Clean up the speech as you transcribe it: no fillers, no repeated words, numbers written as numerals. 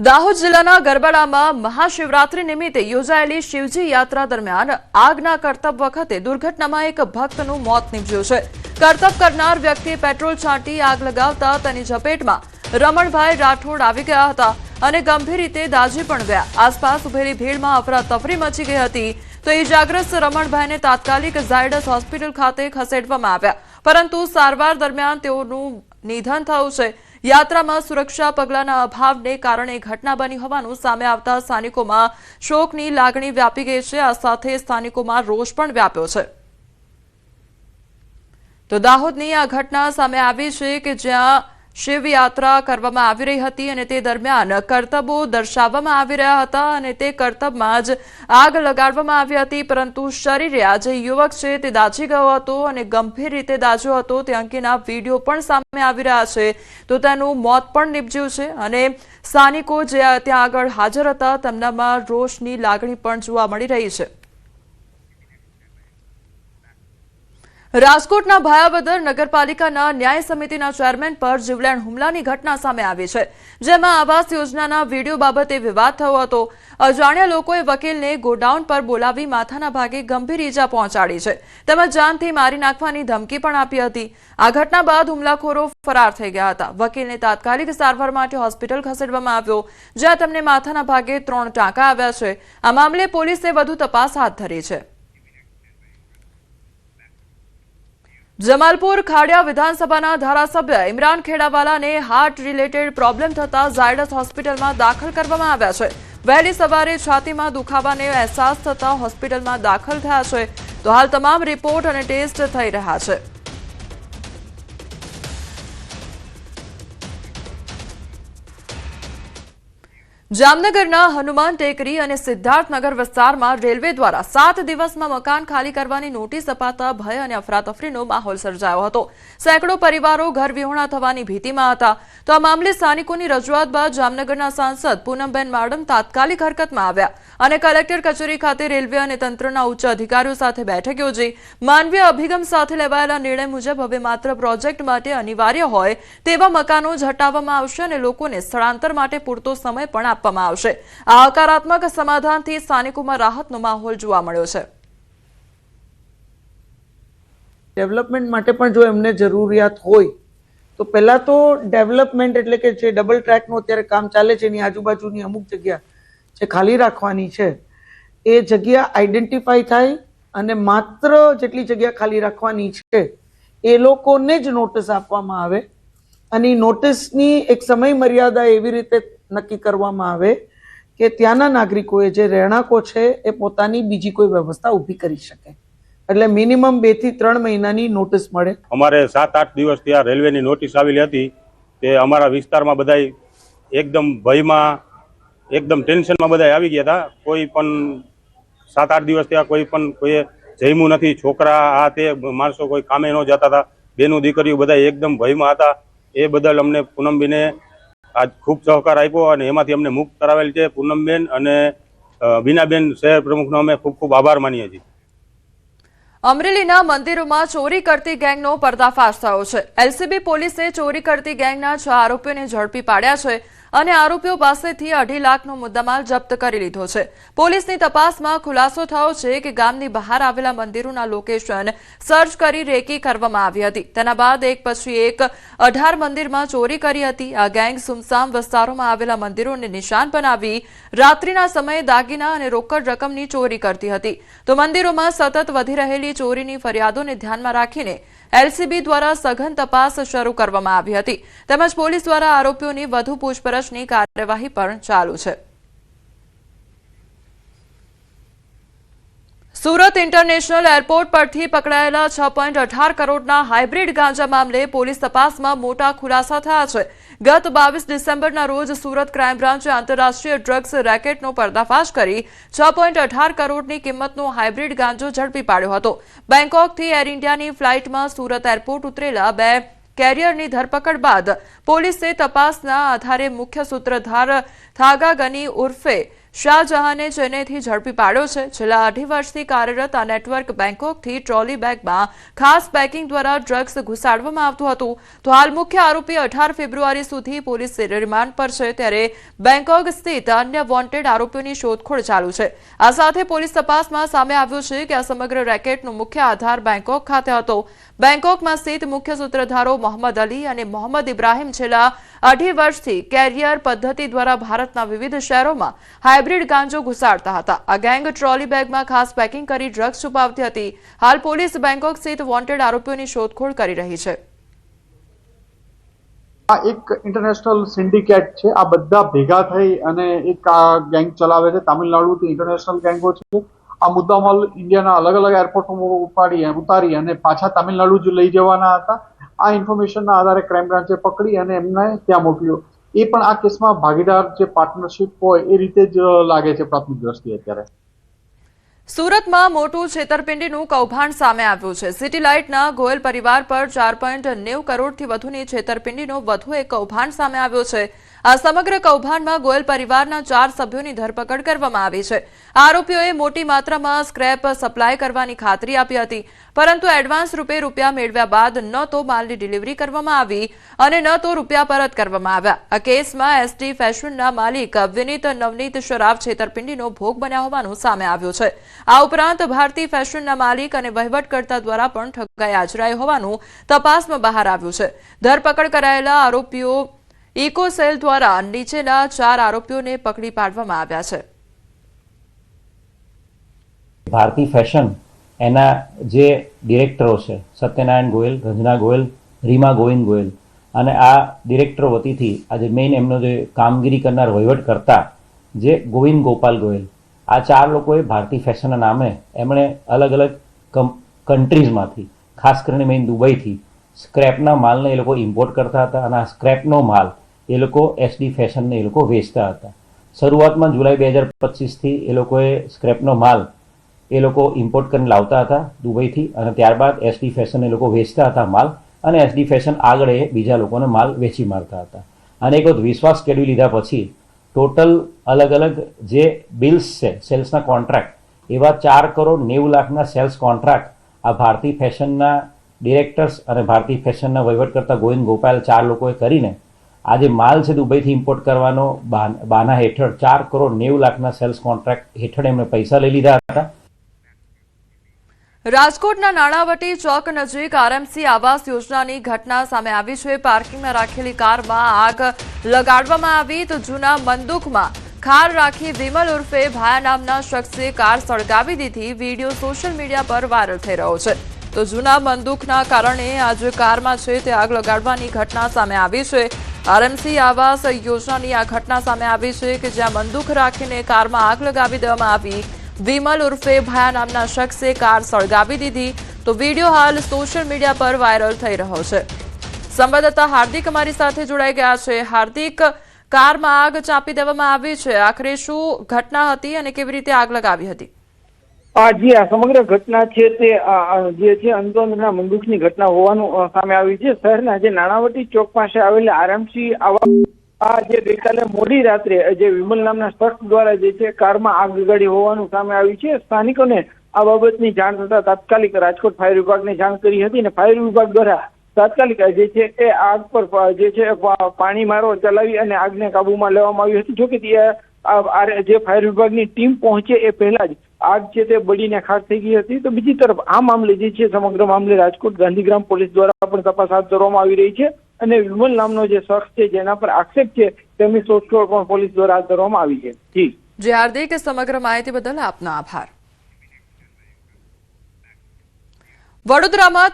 દાહોદ જિલ્લાના ગરબાડામાં મહાશિવરાત્રી નિમિત્તે યોજાયેલી શિવજી યાત્રા દરમિયાન આગના કરતબ વખતે દુર્ઘટનામાં એક ભક્તનું મોત નીપજ્યું છે। કરતબ કરનાર વ્યક્તિએ પેટ્રોલ છાંટી આગ લગાવતા તેની ઝપેટમાં રમણભાઈ રાઠોડ આવી ગયા હતા અને ગંભીર રીતે દાઝી પણ ગયા। આસપાસ ઉભેલી ભીડમાં અફરાતફરી મચી ગઈ હતી તો ઇજાગ્રસ્ત રમણભાઈને તાત્કાલિક ઝાયડસ હોસ્પિટલ ખાતે ખસેડવામાં આવ્યા, પરંતુ સારવાર દરમિયાન તેઓનું નિધન થયું છે। યાત્રામાં સુરક્ષા પગલાંના અભાવને કારણે ઘટના બની હોવાનું સામે આવતા સ્થાનિકોમાં શોકની લાગણી વ્યાપી ગઈ છે। આ સાથે સ્થાનિકોમાં રોષ પણ વ્યાપ્યો છે। તો દાહોદની આ ઘટના સામે આવી છે કે જ્યાં શિવયાત્રા કરવામાં આવી રહી હતી અને તે દરમિયાન કરતબો દર્શાવવામાં આવી રહ્યા હતા અને તે કરતબમાં જ આગ લગાડવામાં આવી હતી, પરંતુ શરીરે આ જે યુવક છે તે દાઝી ગયો હતો અને ગંભીર રીતે દાઝ્યો હતો। તે અંગેના વિડીયો પણ સામે આવી રહ્યા છે, તો તેનું મોત પણ નીપજ્યું છે અને સ્થાનિકો જે ત્યાં આગળ હાજર હતા તેમનામાં રોષની લાગણી પણ જોવા મળી રહી છે। રાજકોટના ભાયાવદર નગરપાલિકાના ન્યાય સમિતિના ચેરમેન પર જીવલેણ હુમલાની ઘટના સામે આવી છે, જેમાં આવાસ યોજનાના વિડીયો બાબતે વિવાદ થયો હતો। અજાણ્યા લોકોએ વકીલને ગોડાઉન પર બોલાવી માથાના ભાગે ગંભીર ઈજા પહોંચાડી છે તેમજ જાનથી મારી નાખવાની ધમકી પણ આપી હતી। આ ઘટના બાદ હુમલાખોરો ફરાર થઈ ગયા હતા। વકીલને તાત્કાલિક સારવાર માટે હોસ્પિટલ ખસેડવામાં આવ્યો, જ્યાં તેમને માથાના ભાગે 3 ટાંકા આવ્યા છે। આ મામલે પોલીસે વધુ તપાસ હાથ ધરી છે। જમાલપુર ખાડિયા વિધાનસભાના ધારાસભ્ય ઇમરાન ખેડાવાલાને હાર્ટ રિલેટેડ પ્રોબ્લેમ થતા ઝાયડસ હોસ્પિટલમાં દાખલ કરવામાં આવ્યા છે। વહેલી સવારે છાતીમાં દુખાવાનો અહેસાસ થતા હોસ્પિટલમાં દાખલ થયા છે, તો હાલ તમામ રિપોર્ટ અને ટેસ્ટ થઈ રહ્યા છે। જામનગરના હનુમાન ટેકરી અને સિદ્ધાર્થનગર વિસ્તારમાં રેલવે દ્વારા 7 દિવસમાં મકાન ખાલી કરવાની નોટિસ અપાતા ભય અને અફરાતફરીનો માહોલ સર્જાયો હતો। સેંકડો પરિવારો ઘર વિહોણા થવાની ભીતિમાં હતા, તો આ મામલે સ્થાનિકોની રજૂઆત બાદ જામનગરના સાંસદ પૂનમબેન માડમ તાત્કાલિક હરકતમાં આવ્યા અને કલેક્ટર કચેરી ખાતે રેલવે અને તંત્રના ઉચ્ચ અધિકારીઓ સાથે બેઠક યોજી માનવીય અભિગમ સાથે લેવાયેલા નિર્ણય મુજબ હવે માત્ર પ્રોજેક્ટ માટે અનિવાર્ય હોય તેવા મકાનો જ હટાવવામાં આવશે અને લોકોને સ્થળાંતર માટે પૂરતો સમય પણ આપવામાં આવશે। આ હકારાત્મક સમાધાનથી સ્થાનિકોમાં રાહતનો માહોલ જોવા મળ્યો છે। ડેવલપમેન્ટ માટે પણ જો એમને જરૂરિયાત હોય તો પહેલા તો ડેવલપમેન્ટ એટલે કે જે ડબલ ટ્રેકનું અત્યારે કામ ચાલે છે એની આજુબાજુની અમુક જગ્યા જે ખાલી રાખવાની છે એ જગ્યા આઈડેન્ટિફાઈ થાય અને માત્ર જેટલી જગ્યા ખાલી રાખવાની છે એ લોકોને જ નોટિસ આપવામાં આવે અને નોટિસની એક સમય મર્યાદા એવી રીતે નક્કી કરવામાં આવે કે ત્યાંના નાગરિકોએ જે રહેણાંકો છે એ પોતાની બીજી કોઈ વ્યવસ્થા ઊભી કરી શકે, એટલે મિનિમમ 2 થી 3 મહિનાની નોટિસ મળે। અમારે 7-8 દિવસ ત્યાં રેલવેની નોટિસ આવેલી હતી તે અમારા વિસ્તારમાં બધા એકદમ ભયમાં એકદમ ટેન્શનમાં બધા આવી ગયા હતા। કોઈ પણ 7-8 દિવસ ત્યાં કોઈએ જમ્યું નથી, છોકરા આ તે માણસો કોઈ કામે ન જતા હતા, બેનું દીકરીઓ બધા એકદમ ભયમાં હતા। એ બદલ અમને પૂનમબેને આજ ખૂબ સહકાર આપ્યો અને એમાંથી અમને મુક્ત કરાવેલ છે। પૂનમબેન અને બીનાબેન શહેર પ્રમુખનો અમે ખૂબ ખૂબ આભાર માનીએ છીએ। અમરેલીના મંદિરોમાં ચોરી કરતી ગેંગનો પર્દાફાશ થયો છે। એલસીબી પોલીસે ચોરી કરતી ગેંગના 6 આરોપીઓને ઝડપી પાડ્યા છે અને આરોપીઓ પાસેથી 2.5 લાખનો મુદ્દામાલ જપ્ત કરી લીધો છે। પોલીસની તપાસમાં ખુલાસો થયો છે કે ગામની બહાર આવેલા મંદિરોના લોકેશન સર્ચ કરી રેકી કરવામાં આવી હતી। તેના બાદ એક પછી એક 18 મંદિરમાં ચોરી કરી હતી। આ ગેંગ સુમસામ વિસ્તારોમાં આવેલા મંદિરોને નિશાન બનાવી રાત્રિના સમયે દાગીના અને રોકડ રકમની ચોરી કરતી હતી। તો મંદિરોમાં સતત વધી રહેલી ચોરીની ફરિયાદોને ધ્યાનમાં રાખીને એલસીબી દ્વારા સઘન તપાસ શરૂ કરવામાં આવી હતી, તેમજ પોલીસ દ્વારા આરોપીઓની વધુ પૂછપરછની કાર્યવાહી પણ ચાલુ છે। સુરત ઇન્ટરનેશનલ એરપોર્ટ પરથી પકડાયેલા 6.18 કરોડના હાઇબ્રિડ ગાંજા મામલે પોલીસ તપાસમાં મોટા ખુલાસા થયા છે। ગત 22 ડિસેમ્બરના રોજ સુરત ક્રાઇમ બ્રાન્ચે આંતરરાષ્ટ્રીય ડ્રગ્સ રેકેટનો પર્દાફાશ કરી 6.18 કરોડની કિંમતનો હાઇબ્રિડ ગાંજો ઝડપી પાડ્યો હતો। બેંકોકથી એર ઇન્ડિયાની ફ્લાઇટમાં સુરત એરપોર્ટ ઉતરેલા 2 કેરિયરની ધરપકડ બાદ પોલીસે તપાસના આધારે મુખ્ય સૂત્રધાર થાગા ગની ઉર્ફે શાહજહાને ચેન્નઈથી ઝડપી પાડ્યો છે. છેલ્લા 2.5 વર્ષથી કાર્યરત આ નેટવર્ક બેંકોકથી ટ્રોલી બેગમાં ખાસ પેકિંગ દ્વારા ડ્રગ્સ ઘુસાડવામાં આવતું હતું. તો હાલ મુખ્ય આરોપી 18 ફેબ્રુઆરી સુધી પોલીસ રિમાન્ડ પર છે, ત્યારે બેંકોક સ્થિત અન્ય વોન્ટેડ આરોપીઓની શોધખોળ ચાલુ છે. આ સાથે પોલીસ તપાસમાં સામે આવ્યું છે કે આ સમગ્ર રેકેટનો મુખ્ય આધાર બેંકોક ખાતે હતો. બેંકોકમાં સ્થિત મુખ્ય સૂત્રધારો મોહમ્મદ અલી અને મોહમ્મદ ઇબ્રાહિમ છેલ્લા 2.5 વર્ષથી કેરિયર પદ્ધતિ દ્વારા ભારતના વિવિધ શહેરોમાં હાઇબ્રિડ ગાંજો ઘુસાડતા હતા. આ ગેંગ ટ્રોલી બેગમાં ખાસ પેકિંગ કરી ડ્રગ્સ છુપાવતી હતી. હાલ પોલીસ બેંકોક સ્થિત વોન્ટેડ આરોપીઓની શોધખોળ કરી રહી છે. આ એક ઇન્ટરનેશનલ સિન્ડિકેટ છે. આ બધા ભેગા થઈ અને એક આ ગેંગ ચલાવે છે. તામિલનાડુથી ઇન્ટરનેશનલ ગેંગો છે. આ મુદ્દામાલ ઇન્ડિયાના અલગ અલગ એરપોર્ટમાં ઉતારી અને પાછા તામિલનાડુ જ લઈ જવાના હતા. આ ઇન્ફોર્મેશનના આધારે ક્રાઇમ બ્રાન્ચે પકડી અને એમને ત્યાં મોકલ્યો. એ પણ આ કેસમાં ભાગીદાર જે પાર્ટનરશિપ હોય એ રીતે જ લાગે છે પ્રાથમિક દ્રષ્ટિએ. અત્યારે સુરતમાં મોટું છેતરપિંડીનું કૌભાંડ સામે આવ્યું છે. સિટી લાઇટના ગોયલ પરિવાર પર 4.90 કરોડથી વધુની છેતરપિંડીનો વધુ એક કૌભાંડ સામે આવ્યો છે. આ સમગ્ર કૌભાંડમાં ગોયલ પરિવારના 4 સભ્યોની ધરપકડ કરવામાં આવી છે. આરોપીઓએ મોટી માત્રામાં સ્ક્રેપ સપ્લાય કરવાની ખાતરી આપી હતી, પરંતુ એડવાન્સ રૂપે રૂપિયા મેળવ્યા બાદ ન તો માલની ડિલિવરી કરવામાં આવી અને ન તો રૂપિયા પરત કરવામાં આવ્યા. આ કેસમાં એસડી ફેશનના માલિક વિનીત નવનીત શરાફ છેતરપિંડીનો ભોગ બન્યા હોવાનું સામે આવ્યું છે. આ ઉપરાંત ભારતી ફેશનના માલિક અને વહીવટકર્તા દ્વારા પણ ઠગાઈ આચરાઈ હોવાનું તપાસમાં બહાર આવ્યું છે. ધરપકડ કરાયેલા આરોપીઓ ઇકોસેલ દ્વારા નીચેના 4 આરોપીઓને પકડી પાડવામાં આવ્યા છે. ભારતી ફેશન એના જે ડિરેક્ટરો છે સત્યનારાયણ ગોયલ, રંજના ગોયલ, રીમા ગોવિંદ ગોયલ અને આ ડિરેક્ટરો વતીથી આજે મેઇન એમનો જે કામગીરી કરનાર વહીવટ કરતા જે ગોવિંદ ગોપાલ ગોયલ, આ 4 લોકોએ ભારતી ફેશનના નામે એમણે અલગ અલગ કન્ટ્રીઝમાંથી ખાસ કરીને મેઇન દુબઈથી સ્ક્રેપના માલને એ લોકો ઇમ્પોર્ટ કરતા હતા અને આ સ્ક્રેપનો માલ એ લોકો એસડી ફેશનને એ લોકો વેચતા હતા. શરૂઆતમાં જુલાઈ 2025થી એ લોકોએ સ્ક્રેપનો માલ એ લોકો ઇમ્પોર્ટ કરીને લાવતા હતા દુબઈથી અને ત્યારબાદ એસડી ફેશન એ લોકો વેચતા હતા માલ અને એસડી ફેશન આગળ એ બીજા લોકોને માલ વેચી મારતા હતા. અને એક વખત વિશ્વાસ કેળવી લીધા પછી ટોટલ અલગ અલગ જે બિલ્સ છે સેલ્સના કોન્ટ્રાક્ટ એવા 4.90 કરોડ સેલ્સ કોન્ટ્રાક્ટ આ ભારતી ફેશનના ડિરેક્ટર્સ અને ભારતી ફેશનના વહીવટ કરતા ગોવિંદ ગોપાલ 4 લોકોએ કરીને આ જે માલ છે દુબઈથી ઇમ્પોર્ટ કરવાનો બાના હેઠળ 4.90 કરોડ સેલ્સ કોન્ટ્રાક્ટ હેઠળ એમણે પૈસા લઈ લીધા હતા. રાજકોટના નાણાવટી ચોક નજીક આરએમસી આવાસ યોજનાની ઘટના સામે આવી છે. પાર્કિંગમાં રાખેલી કારમાં આગ લગાડવામાં આવી તો જૂના બંદૂકમાં ખાર રાખી વિમલ ઉર્ફે ભાયા નામના શખ્સે કાર સળગાવી દીધી. વિડીયો સોશિયલ મીડિયા પર વાયરલ થઈ રહ્યો છે. તો જૂના બંદૂકના કારણે આ જે કારમાં છે તે આગ લગાડવાની ઘટના સામે આવી છે. આરએમસી આવાસ યોજનાની આ ઘટના સામે આવી છે કે જ્યાં બંદૂક રાખીને કારમાં આગ લગાવી દેવામાં આવી. વિમલ ઉર્ફે ભાયા નામના શખ્સે કાર સળગાવી દીધી. તો વિડીયો હાલ સોશિયલ મીડિયા પર વાયરલ થઈ રહ્યો છે. સંવાદદાતા હાર્દિક અમારી સાથે જોડાઈ ગયા છે. હાર્દિક, કારમાં આગ ચાંપી દેવામાં આવી છે, આખરે શું ઘટના હતી અને કેવી રીતે આગ લગાવી હતી? જી, આ સમગ્ર ઘટના છે તે જે છે અંદરના બંદૂકની ઘટના હોવાનું સામે આવી છે. શહેરના જે નાણાવટી ચોક પાસે આવેલા આરએમસી આ જે ગઈકાલે મોડી રાત્રે જે વિમલ નામના શખ્સ દ્વારા જે છે કારમાં આગ લગાડી હોવાનું સામે આવ્યું છે. સ્થાનિકોને આ બાબતની જાણ થતા તાત્કાલિક રાજકોટ ફાયર વિભાગને જાણ કરી હતી અને ફાયર વિભાગ દ્વારા તાત્કાલિક જે છે એ આગ પર જે છે પાણી મારો ચલાવી અને આગને કાબુમાં લેવામાં આવી હતી. જોકે જે ફાયર વિભાગની ટીમ પહોંચે એ પહેલા જ આગ છે તે બળીને ખાક થઈ ગઈ હતી. તો બીજી તરફ આ મામલે જે છે સમગ્ર મામલે રાજકોટ ગાંધીગ્રામ પોલીસ દ્વારા પણ તપાસ હાથ ધરવામાં આવી રહી છે અને વિમલ નામનો જે શખ્સ છે જેના પર આક્ષેપ છે તેમની શોધખોળ પણ પોલીસ દ્વારા હાથ ધરવામાં આવી છે. જી હાર્દિક, સમગ્ર માહિતી બદલ આપનો આભાર. વડોદરામાં